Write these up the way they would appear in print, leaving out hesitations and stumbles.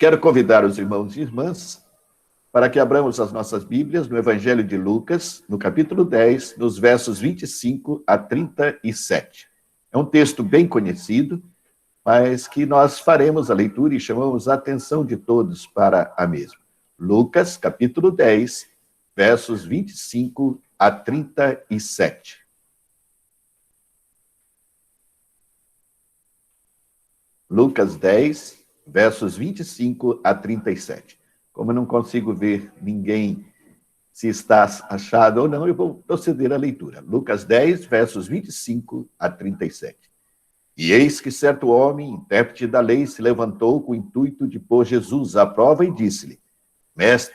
Quero convidar os irmãos e irmãs para que abramos as nossas Bíblias no Evangelho de Lucas, no capítulo 10, nos versos 25 a 37. É um texto bem conhecido, mas que nós faremos a leitura e chamamos a atenção de todos para a mesma. Lucas, capítulo 10, versos 25 a 37. Lucas 10, versos 25 a 37. Como eu não consigo ver ninguém se está achado ou não, eu vou proceder à leitura. Lucas 10, versos 25 a 37. E eis que certo homem, intérprete da lei, se levantou com o intuito de pôr Jesus à prova e disse-lhe: Mestre,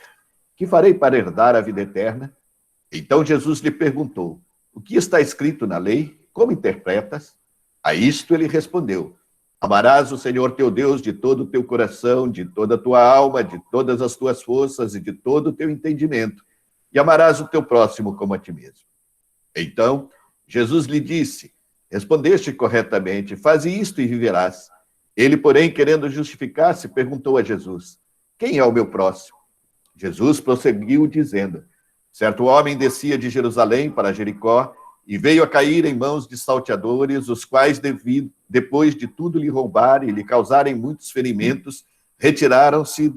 que farei para herdar a vida eterna? Então Jesus lhe perguntou: O que está escrito na lei? Como interpretas? A isto ele respondeu: Amarás o Senhor teu Deus de todo o teu coração, de toda a tua alma, de todas as tuas forças e de todo o teu entendimento, e amarás o teu próximo como a ti mesmo. Então Jesus lhe disse: Respondeste corretamente, faze isto e viverás. Ele, porém, querendo justificar-se, perguntou a Jesus: Quem é o meu próximo? Jesus prosseguiu dizendo: Certo homem descia de Jerusalém para Jericó e veio a cair em mãos de salteadores, os quais, depois de tudo lhe roubarem e lhe causarem muitos ferimentos, retiraram-se,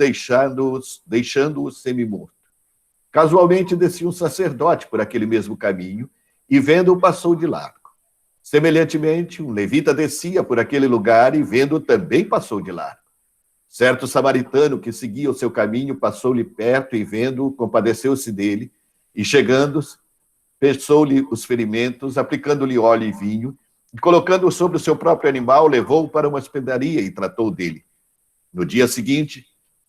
deixando-o semi-morto. Casualmente descia um sacerdote por aquele mesmo caminho e, vendo-o, passou de largo. Semelhantemente, um levita descia por aquele lugar e, vendo-o, também passou de largo. Certo samaritano que seguia o seu caminho passou-lhe perto e, vendo-o, compadeceu-se dele e, chegando, fechou-lhe os ferimentos, aplicando-lhe óleo e vinho, e, colocando-o sobre o seu próprio animal, levou-o para uma hospedaria e tratou dele. No dia seguinte,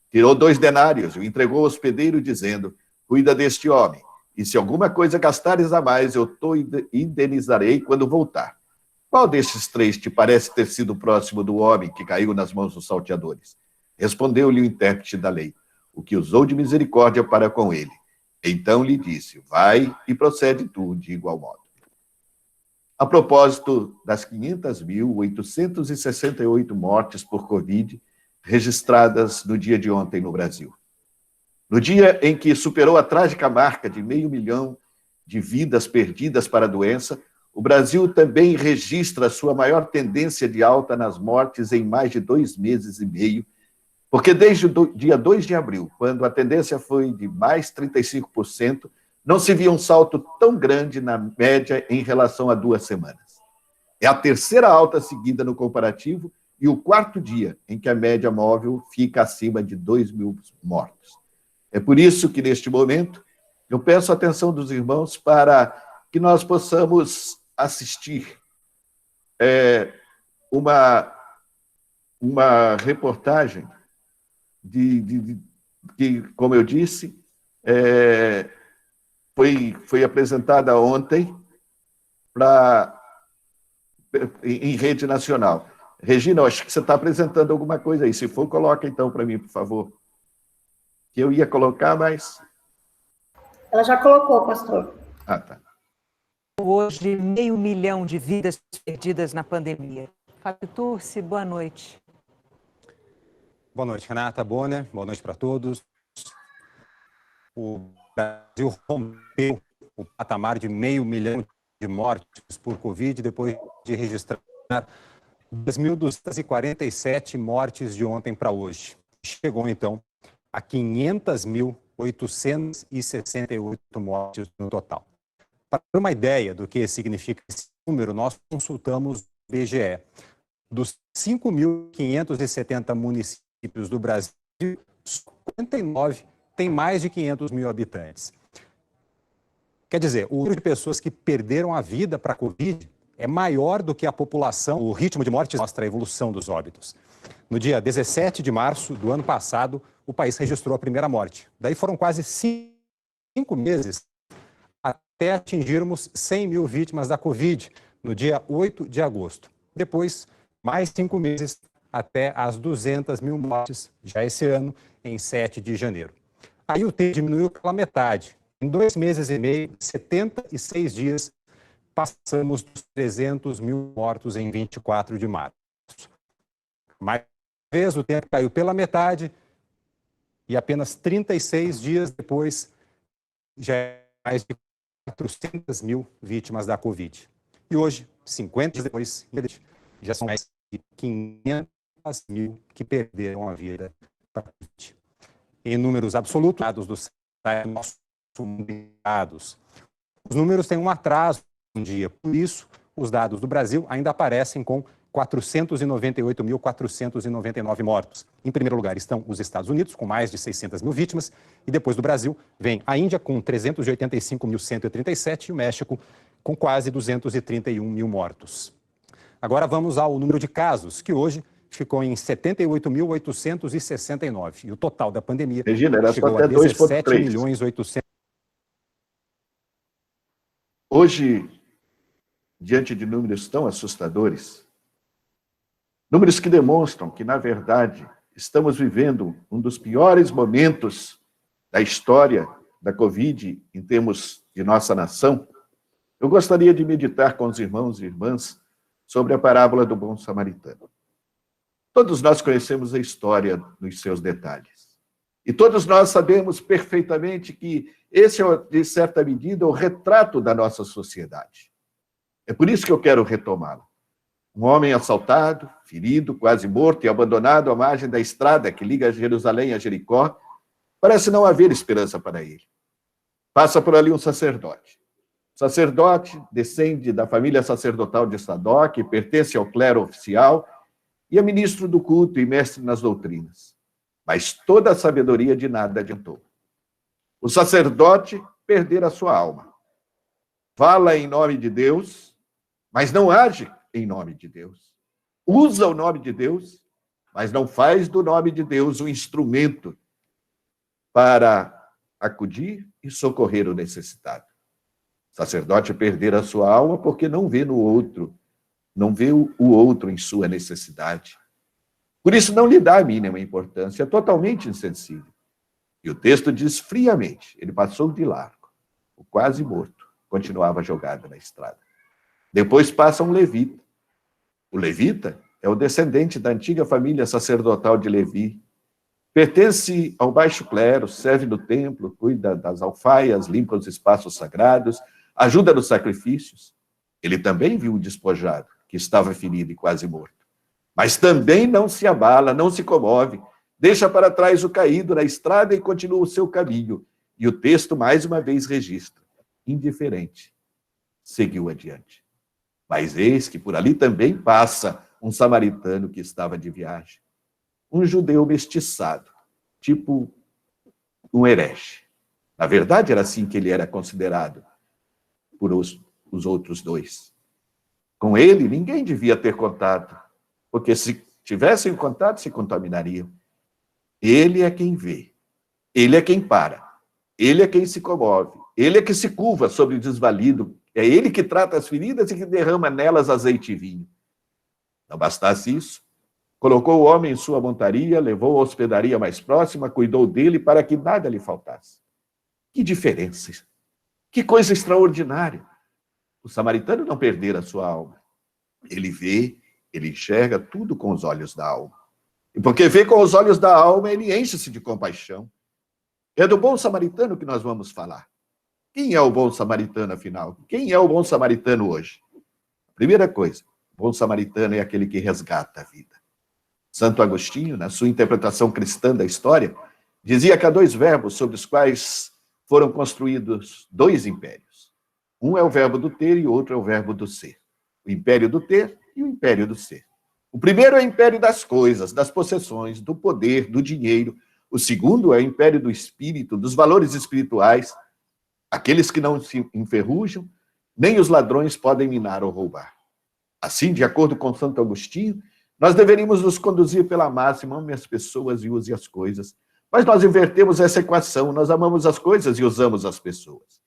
tirou 2 denários e o entregou ao hospedeiro, dizendo: Cuida deste homem, e se alguma coisa gastares a mais, eu te indenizarei quando voltar. Qual destes 3 te parece ter sido próximo do homem que caiu nas mãos dos salteadores? Respondeu-lhe o intérprete da lei: O que usou de misericórdia para com ele. Então lhe disse: Vai e procede tu de igual modo. A propósito das 500.868 mortes por Covid registradas no dia de ontem no Brasil. No dia em que superou a trágica marca de 500 mil de vidas perdidas para a doença, o Brasil também registra a sua maior tendência de alta nas mortes em mais de 2 meses e meio, porque desde o dia 2 de abril, quando a tendência foi de mais 35%, não se via um salto tão grande na média em relação a 2 semanas. É a terceira alta seguida no comparativo e o 4º dia em que a média móvel fica acima de 2.000 mortos. É por isso que, neste momento, eu peço a atenção dos irmãos para que nós possamos assistir uma reportagem que, como eu disse, foi apresentada ontem em rede nacional. Regina, acho que você está apresentando alguma coisa aí. Se for, coloca então para mim, por favor. Que eu ia colocar, mas... Ela já colocou, pastor. Ah, tá. Hoje, 500 mil de vidas perdidas na pandemia. Fábio Turci, boa noite. Boa noite, Renata Bonner. Boa noite para todos. O Brasil rompeu o patamar de 500 mil de mortes por Covid depois de registrar 2.247 mortes de ontem para hoje. Chegou, então, a 500.868 mortes no total. Para ter uma ideia do que significa esse número, nós consultamos o IBGE. Dos 5.570 municípios do Brasil, 59 têm mais de 500 mil habitantes. Quer dizer, o número de pessoas que perderam a vida para a Covid é maior do que a população. O ritmo de morte mostra a evolução dos óbitos. No dia 17 de março do ano passado, o país registrou a primeira morte. Daí foram quase 5 meses até atingirmos 100 mil vítimas da Covid, no dia 8 de agosto. Depois, mais 5 meses até as 200 mil mortes, já esse ano, em 7 de janeiro. Aí o tempo diminuiu pela metade. Em 2 meses e meio, 76 dias, passamos dos 300 mil mortos em 24 de março. Mais uma vez, o tempo caiu pela metade. E apenas 36 dias depois, já é mais de 400 mil vítimas da Covid. E hoje, 50 dias depois, já são mais de 500 mil que perderam a vida para a Covid. Em números absolutos, dados do site nossos dados. Os números têm um atraso um dia, por isso, os dados do Brasil ainda aparecem com 498.499 mortos. Em primeiro lugar estão os Estados Unidos, com mais de 600 mil vítimas, e depois do Brasil vem a Índia, com 385.137, e o México, com quase 231 mil mortos. Agora vamos ao número de casos, que hoje ficou em 78.869, e o total da pandemia Regina, era chegou só até a 2,3. 17.800.000. Hoje, diante de números tão assustadores, números que demonstram que, na verdade, estamos vivendo um dos piores momentos da história da Covid em termos de nossa nação, eu gostaria de meditar com os irmãos e irmãs sobre a parábola do bom samaritano. Todos nós conhecemos a história nos seus detalhes. E todos nós sabemos perfeitamente que esse é, de certa medida, o retrato da nossa sociedade. É por isso que eu quero retomá-lo. Um homem assaltado, ferido, quase morto e abandonado à margem da estrada que liga Jerusalém a Jericó, parece não haver esperança para ele. Passa por ali um sacerdote. O sacerdote descende da família sacerdotal de Sadoc, pertence ao clero oficial e é ministro do culto e mestre nas doutrinas. Mas toda a sabedoria de nada adiantou. O sacerdote perdera a sua alma. Fala em nome de Deus, mas não age em nome de Deus. Usa o nome de Deus, mas não faz do nome de Deus um instrumento para acudir e socorrer o necessitado. O sacerdote perdera a sua alma porque não vê no outro, não vê o outro em sua necessidade. Por isso não lhe dá a mínima importância, é totalmente insensível. E o texto diz friamente, ele passou de largo, o quase morto, continuava jogado na estrada. Depois passa um levita. O levita é o descendente da antiga família sacerdotal de Levi. Pertence ao baixo clero, serve no templo, cuida das alfaias, limpa os espaços sagrados, ajuda nos sacrifícios. Ele também viu o despojado, que estava ferido e quase morto. Mas também não se abala, não se comove, deixa para trás o caído na estrada e continua o seu caminho. E o texto, mais uma vez, registra. Indiferente, seguiu adiante. Mas eis que por ali também passa um samaritano que estava de viagem. Um judeu mestiçado, tipo um herege. Na verdade, era assim que ele era considerado por os outros dois. Com ele, ninguém devia ter contato, porque se tivessem contato, se contaminariam. Ele é quem vê, ele é quem para, ele é quem se comove, ele é que se curva sobre o desvalido, é ele que trata as feridas e que derrama nelas azeite e vinho. Não bastasse isso, colocou o homem em sua montaria, levou à hospedaria mais próxima, cuidou dele para que nada lhe faltasse. Que diferença! Que coisa extraordinária! O samaritano não perdera a sua alma. Ele vê, ele enxerga tudo com os olhos da alma. E porque vê com os olhos da alma, ele enche-se de compaixão. É do bom samaritano que nós vamos falar. Quem é o bom samaritano, afinal? Quem é o bom samaritano hoje? Primeira coisa, o bom samaritano é aquele que resgata a vida. Santo Agostinho, na sua interpretação cristã da história, dizia que há dois verbos sobre os quais foram construídos dois impérios. Um é o verbo do ter e o outro é o verbo do ser. O império do ter e o império do ser. O primeiro é o império das coisas, das possessões, do poder, do dinheiro. O segundo é o império do espírito, dos valores espirituais. Aqueles que não se enferrujam, nem os ladrões podem minar ou roubar. Assim, de acordo com Santo Agostinho, nós deveríamos nos conduzir pela máxima, ame as pessoas e use as coisas. Mas nós invertemos essa equação, nós amamos as coisas e usamos as pessoas.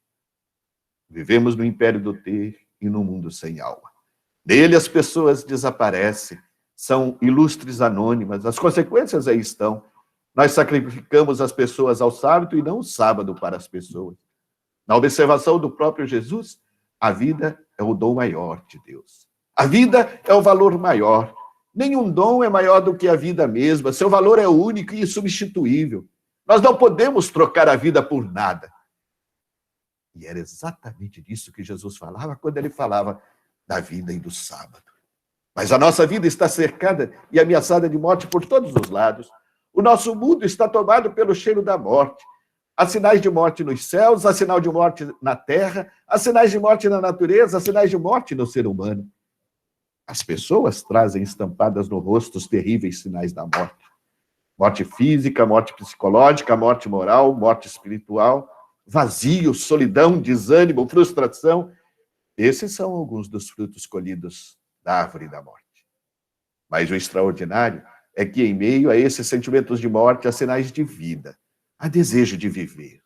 Vivemos no império do ter e no mundo sem alma. Nele as pessoas desaparecem, são ilustres anônimas, as consequências aí estão. Nós sacrificamos as pessoas ao sábado e não o sábado para as pessoas. Na observação do próprio Jesus, a vida é o dom maior de Deus. A vida é o valor maior. Nenhum dom é maior do que a vida mesma. Seu valor é único e insubstituível. Nós não podemos trocar a vida por nada. E era exatamente disso que Jesus falava quando ele falava da vida e do sábado. Mas a nossa vida está cercada e ameaçada de morte por todos os lados. O nosso mundo está tomado pelo cheiro da morte. Há sinais de morte nos céus, há sinal de morte na terra, há sinais de morte na natureza, há sinais de morte no ser humano. As pessoas trazem estampadas no rosto os terríveis sinais da morte. Morte física, morte psicológica, morte moral, morte espiritual, vazio, solidão, desânimo, frustração. Esses são alguns dos frutos colhidos da árvore da morte. Mas o extraordinário é que, em meio a esses sentimentos de morte, há sinais de vida, há desejo de viver.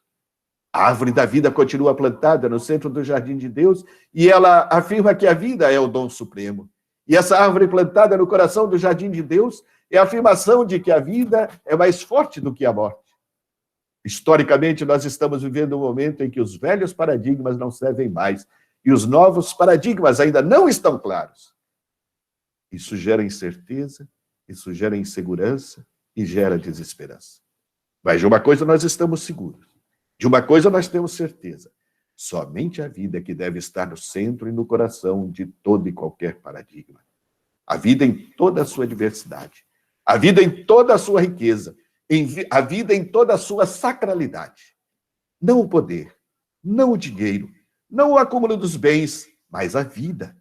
A árvore da vida continua plantada no centro do jardim de Deus e ela afirma que a vida é o dom supremo. E essa árvore plantada no coração do jardim de Deus é a afirmação de que a vida é mais forte do que a morte. Historicamente, nós estamos vivendo um momento em que os velhos paradigmas não servem mais e os novos paradigmas ainda não estão claros. Isso gera incerteza, isso gera insegurança e gera desesperança. Mas de uma coisa nós estamos seguros, de uma coisa nós temos certeza: somente a vida é que deve estar no centro e no coração de todo e qualquer paradigma. A vida em toda a sua diversidade, a vida em toda a sua riqueza, a vida em toda a sua sacralidade. Não o poder, não o dinheiro, não o acúmulo dos bens, mas a vida.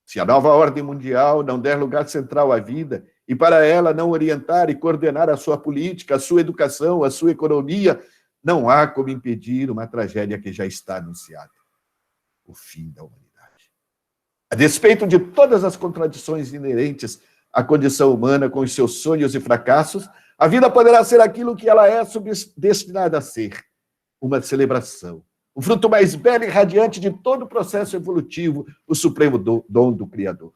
Se a nova ordem mundial não der lugar central à vida e para ela não orientar e coordenar a sua política, a sua educação, a sua economia, não há como impedir uma tragédia que já está anunciada: o fim da humanidade. A despeito de todas as contradições inerentes à condição humana com os seus sonhos e fracassos, a vida poderá ser aquilo que ela é destinada a ser: uma celebração, o fruto mais belo e radiante de todo o processo evolutivo, o supremo dom do Criador.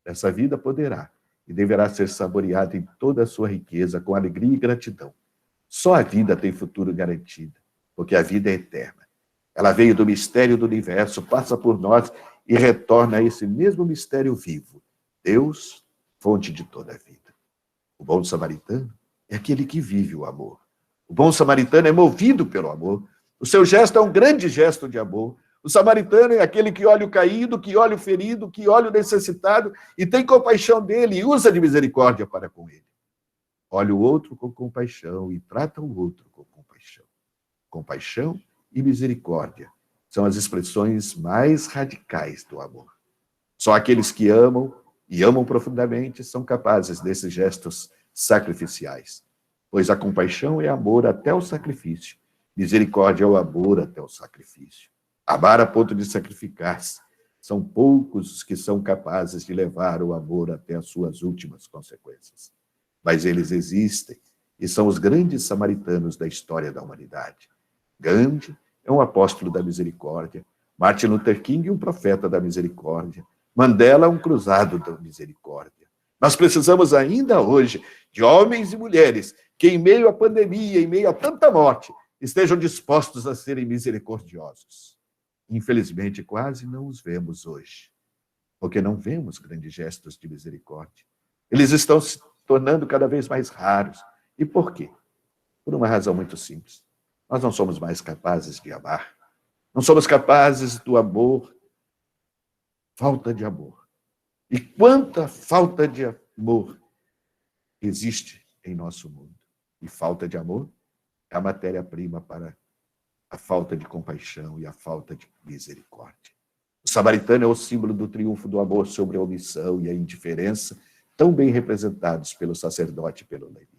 Essa vida poderá e deverá ser saboreada em toda a sua riqueza, com alegria e gratidão. Só a vida tem futuro garantido, porque a vida é eterna. Ela veio do mistério do universo, passa por nós e retorna a esse mesmo mistério vivo: Deus, fonte de toda a vida. O bom samaritano é aquele que vive o amor. O bom samaritano é movido pelo amor. O seu gesto é um grande gesto de amor. O samaritano é aquele que olha o caído, que olha o ferido, que olha o necessitado e tem compaixão dele e usa de misericórdia para com ele. Olha o outro com compaixão e trata o outro com compaixão. Compaixão e misericórdia são as expressões mais radicais do amor. Só aqueles que amam e amam profundamente são capazes desses gestos sacrificiais, pois a compaixão é amor até o sacrifício. Misericórdia é o amor até o sacrifício. Amar a ponto de sacrificar-se. São poucos os que são capazes de levar o amor até as suas últimas consequências. Mas eles existem e são os grandes samaritanos da história da humanidade. Gandhi é um apóstolo da misericórdia. Martin Luther King, um profeta da misericórdia. Mandela, um cruzado da misericórdia. Nós precisamos ainda hoje de homens e mulheres que, em meio à pandemia, em meio a tanta morte, estejam dispostos a serem misericordiosos. Infelizmente, quase não os vemos hoje, porque não vemos grandes gestos de misericórdia. Eles estão se tornando cada vez mais raros. E por quê? Por uma razão muito simples. Nós não somos mais capazes de amar. Não somos capazes do amor. Falta de amor. E quanta falta de amor existe em nosso mundo. E falta de amor é a matéria-prima para a falta de compaixão e a falta de misericórdia. O samaritano é o símbolo do triunfo do amor sobre a omissão e a indiferença, tão bem representados pelo sacerdote e pelo levita.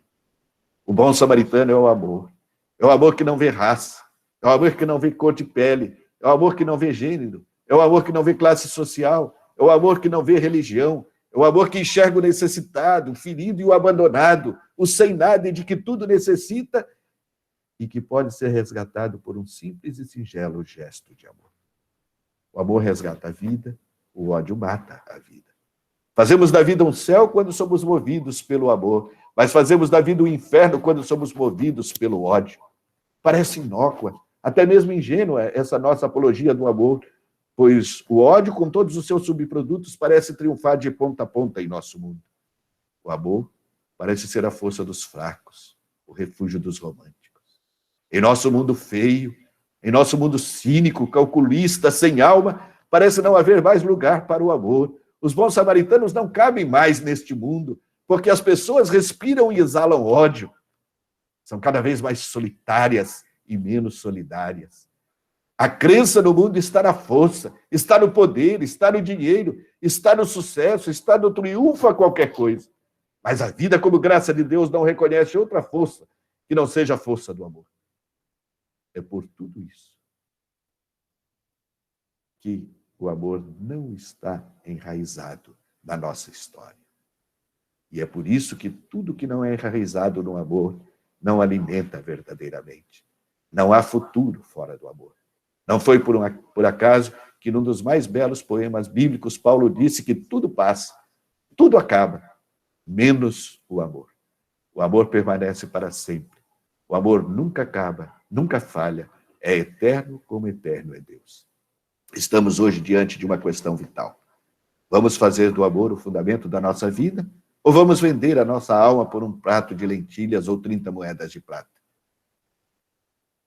O bom samaritano é o amor. É o amor que não vê raça. É o amor que não vê cor de pele. É o amor que não vê gênero. É o amor que não vê classe social. É o amor que não vê religião. É o amor que enxerga o necessitado, o ferido e o abandonado, o sem nada e de que tudo necessita, e que pode ser resgatado por um simples e singelo gesto de amor. O amor resgata a vida, o ódio mata a vida. Fazemos da vida um céu quando somos movidos pelo amor, mas fazemos da vida um inferno quando somos movidos pelo ódio. Parece inócua, até mesmo ingênua essa nossa apologia do amor, pois o ódio, com todos os seus subprodutos, parece triunfar de ponta a ponta em nosso mundo. O amor parece ser a força dos fracos, o refúgio dos românticos. Em nosso mundo feio, em nosso mundo cínico, calculista, sem alma, parece não haver mais lugar para o amor. Os bons samaritanos não cabem mais neste mundo, porque as pessoas respiram e exalam ódio. São cada vez mais solitárias e menos solidárias. A crença no mundo está na força, está no poder, está no dinheiro, está no sucesso, está no triunfo a qualquer coisa. Mas a vida, como graça de Deus, não reconhece outra força que não seja a força do amor. É por tudo isso que o amor não está enraizado na nossa história. E é por isso que tudo que não é enraizado no amor não alimenta verdadeiramente. Não há futuro fora do amor. Não foi por acaso que num dos mais belos poemas bíblicos Paulo disse que tudo passa, tudo acaba, menos o amor. O amor permanece para sempre. O amor nunca acaba, nunca falha, é eterno como eterno é Deus. Estamos hoje diante de uma questão vital. Vamos fazer do amor o fundamento da nossa vida ou vamos vender a nossa alma por um prato de lentilhas ou 30 moedas de prata?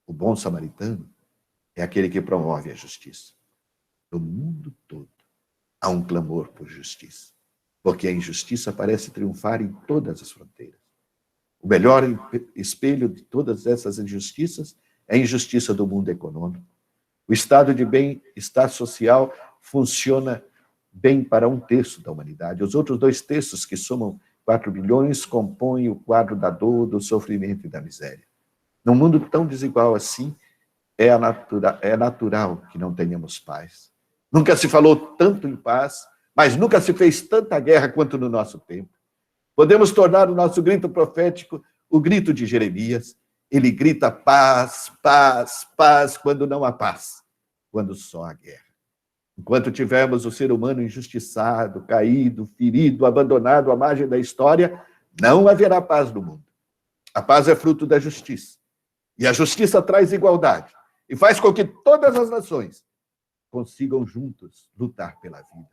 O bom samaritano é aquele que promove a justiça. No mundo todo há um clamor por justiça, porque a injustiça parece triunfar em todas as fronteiras. O melhor espelho de todas essas injustiças é a injustiça do mundo econômico. O estado de bem-estar social funciona bem para 1/3 da humanidade. Os outros 2/3, que somam 4 bilhões, compõem o quadro da dor, do sofrimento e da miséria. Num mundo tão desigual assim, é natural que não tenhamos paz. Nunca se falou tanto em paz, mas nunca se fez tanta guerra quanto no nosso tempo. Podemos tornar o nosso grito profético o grito de Jeremias. Ele grita paz, paz, paz, quando não há paz, quando só há guerra. Enquanto tivermos o ser humano injustiçado, caído, ferido, abandonado à margem da história, não haverá paz no mundo. A paz é fruto da justiça. E a justiça traz igualdade e faz com que todas as nações consigam juntos lutar pela vida.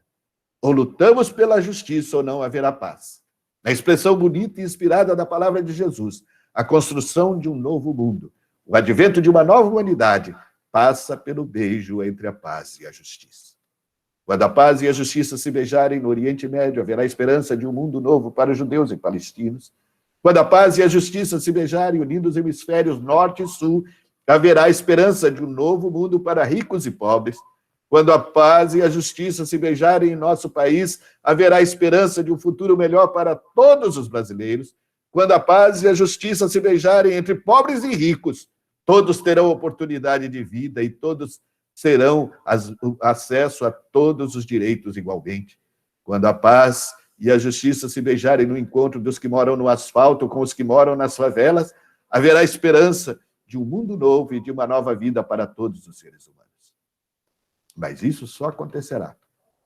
Ou lutamos pela justiça ou não haverá paz. Na expressão bonita e inspirada da palavra de Jesus, a construção de um novo mundo, o advento de uma nova humanidade, passa pelo beijo entre a paz e a justiça. Quando a paz e a justiça se beijarem no Oriente Médio, haverá esperança de um mundo novo para os judeus e palestinos. Quando a paz e a justiça se beijarem, unindo os hemisférios norte e sul, haverá esperança de um novo mundo para ricos e pobres. Quando a paz e a justiça se beijarem em nosso país, haverá esperança de um futuro melhor para todos os brasileiros. Quando a paz e a justiça se beijarem entre pobres e ricos, todos terão oportunidade de vida e todos terão acesso a todos os direitos igualmente. Quando a paz e a justiça se beijarem no encontro dos que moram no asfalto com os que moram nas favelas, haverá esperança de um mundo novo e de uma nova vida para todos os seres humanos. Mas isso só acontecerá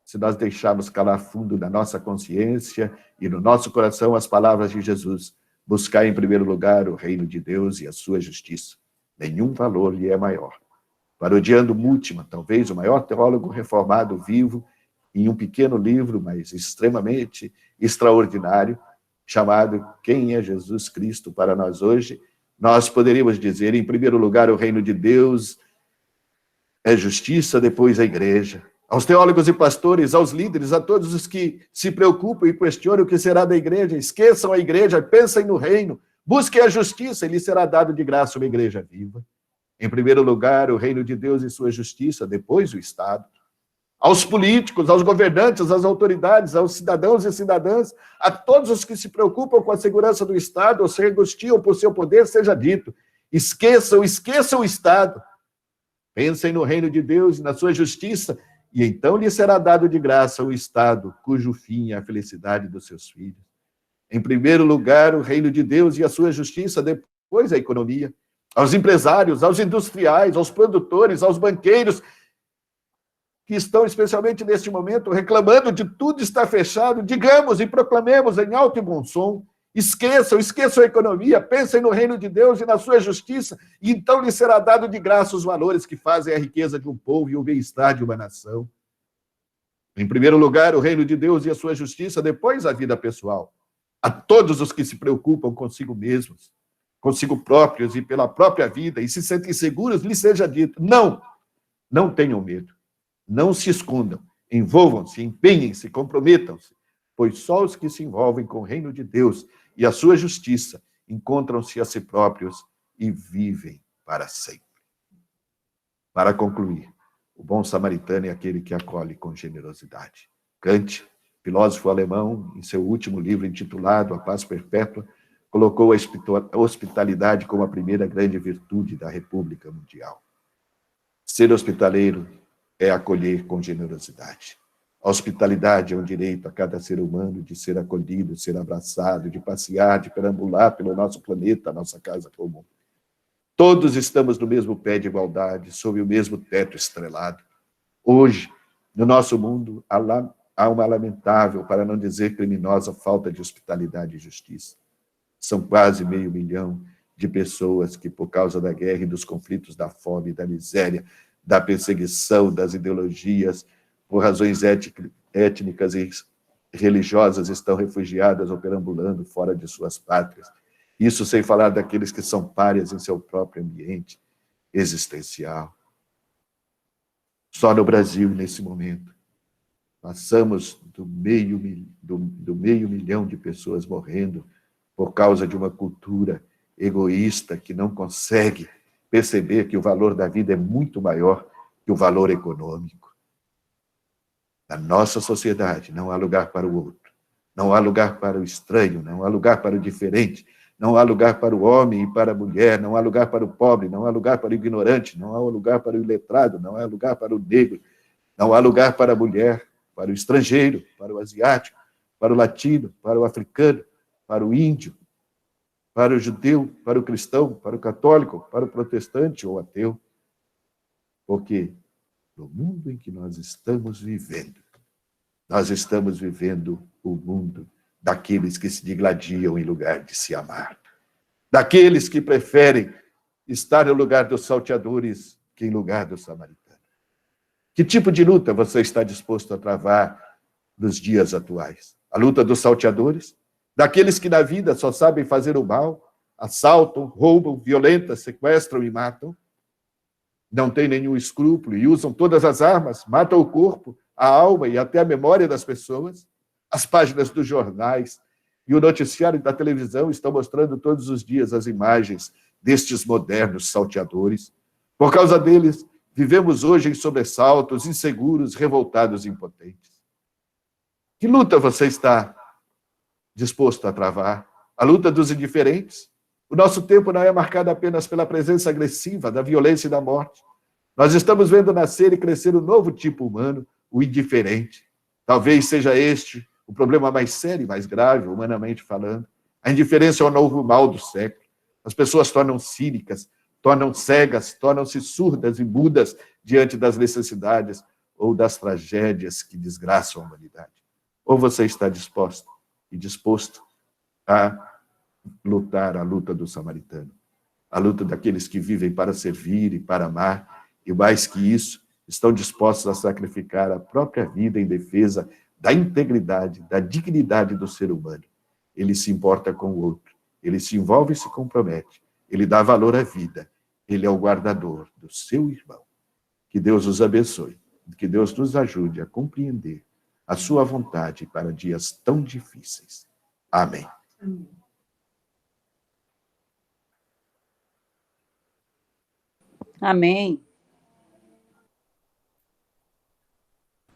se nós deixarmos calar fundo na nossa consciência e no nosso coração as palavras de Jesus. Buscar em primeiro lugar o reino de Deus e a sua justiça. Nenhum valor lhe é maior. Parodiando Múltima, talvez o maior teólogo reformado vivo, em um pequeno livro, mas extremamente extraordinário, chamado Quem é Jesus Cristo para nós hoje, nós poderíamos dizer, em primeiro lugar, o reino de Deus é justiça, depois a igreja. Aos teólogos e pastores, aos líderes, a todos os que se preocupam e questionam o que será da igreja, esqueçam a igreja, pensem no reino, busquem a justiça e lhe será dado de graça uma igreja viva. Em primeiro lugar, o reino de Deus e sua justiça, depois o Estado. Aos políticos, aos governantes, às autoridades, aos cidadãos e cidadãs, a todos os que se preocupam com a segurança do Estado ou se angustiam por seu poder, seja dito, esqueçam o Estado. Pensem no reino de Deus e na sua justiça, e então lhe será dado de graça o Estado, cujo fim é a felicidade dos seus filhos. Em primeiro lugar, o reino de Deus e a sua justiça, depois a economia. Aos empresários, aos industriais, aos produtores, aos banqueiros, que estão, especialmente neste momento, reclamando de tudo estar fechado, digamos e proclamemos em alto e bom som, esqueçam a economia, pensem no reino de Deus e na sua justiça, e então lhe será dado de graça os valores que fazem a riqueza de um povo e o bem-estar de uma nação. Em primeiro lugar, o reino de Deus e a sua justiça, depois a vida pessoal. A todos os que se preocupam consigo mesmos. consigo próprios e pela própria vida, e se sentem seguros, lhes seja dito: não, não tenham medo, não se escondam, envolvam-se, empenhem-se, comprometam-se, pois só os que se envolvem com o reino de Deus e a sua justiça encontram-se a si próprios e vivem para sempre. Para concluir, o bom samaritano é aquele que acolhe com generosidade. Kant, filósofo alemão, em seu último livro intitulado A Paz Perpétua, colocou a hospitalidade como a primeira grande virtude da República Mundial. Ser hospitaleiro é acolher com generosidade. A hospitalidade é um direito a cada ser humano de ser acolhido, de ser abraçado, de passear, de perambular pelo nosso planeta, a nossa casa comum. Todos estamos no mesmo pé de igualdade, sob o mesmo teto estrelado. Hoje, no nosso mundo, há uma lamentável, para não dizer criminosa, falta de hospitalidade e justiça. São quase 500 mil de pessoas que, por causa da guerra e dos conflitos, da fome, da miséria, da perseguição, das ideologias, por razões étnicas e religiosas, estão refugiadas ou perambulando fora de suas pátrias. Isso sem falar daqueles que são párias em seu próprio ambiente existencial. Só no Brasil, nesse momento, passamos do meio milhão de pessoas morrendo por causa de uma cultura egoísta que não consegue perceber que o valor da vida é muito maior que o valor econômico. Na nossa sociedade não há lugar para o outro, não há lugar para o estranho, não há lugar para o diferente, não há lugar para o homem e para a mulher, não há lugar para o pobre, não há lugar para o ignorante, não há lugar para o iletrado, não há lugar para o negro, não há lugar para a mulher, para o estrangeiro, para o asiático, para o latino, para o africano, para o índio, para o judeu, para o cristão, para o católico, para o protestante ou ateu. Porque no mundo em que nós estamos vivendo o mundo daqueles que se digladiam em lugar de se amar, daqueles que preferem estar no lugar dos salteadores que em lugar dos samaritanos. Que tipo de luta você está disposto a travar nos dias atuais? A luta dos salteadores? Daqueles que na vida só sabem fazer o mal, assaltam, roubam, violentam, sequestram e matam? Não têm nenhum escrúpulo e usam todas as armas, matam o corpo, a alma e até a memória das pessoas? As páginas dos jornais e o noticiário da televisão estão mostrando todos os dias as imagens destes modernos salteadores. Por causa deles, vivemos hoje em sobressaltos, inseguros, revoltados e impotentes. Que luta você está disposto a travar? A luta dos indiferentes? O nosso tempo não é marcado apenas pela presença agressiva da violência e da morte. Nós estamos vendo nascer e crescer um novo tipo humano, o indiferente. Talvez seja este o problema mais sério e mais grave, humanamente falando. A indiferença é o novo mal do século. As pessoas tornam-se cínicas, tornam cegas, tornam-se surdas e mudas diante das necessidades ou das tragédias que desgraçam a humanidade. Ou você está disposto e disposto a lutar a luta do samaritano, a luta daqueles que vivem para servir e para amar, e mais que isso, estão dispostos a sacrificar a própria vida em defesa da integridade, da dignidade do ser humano. Ele se importa com o outro, ele se envolve e se compromete, ele dá valor à vida, ele é o guardador do seu irmão. Que Deus os abençoe, que Deus nos ajude a compreender a sua vontade para dias tão difíceis. Amém. Amém.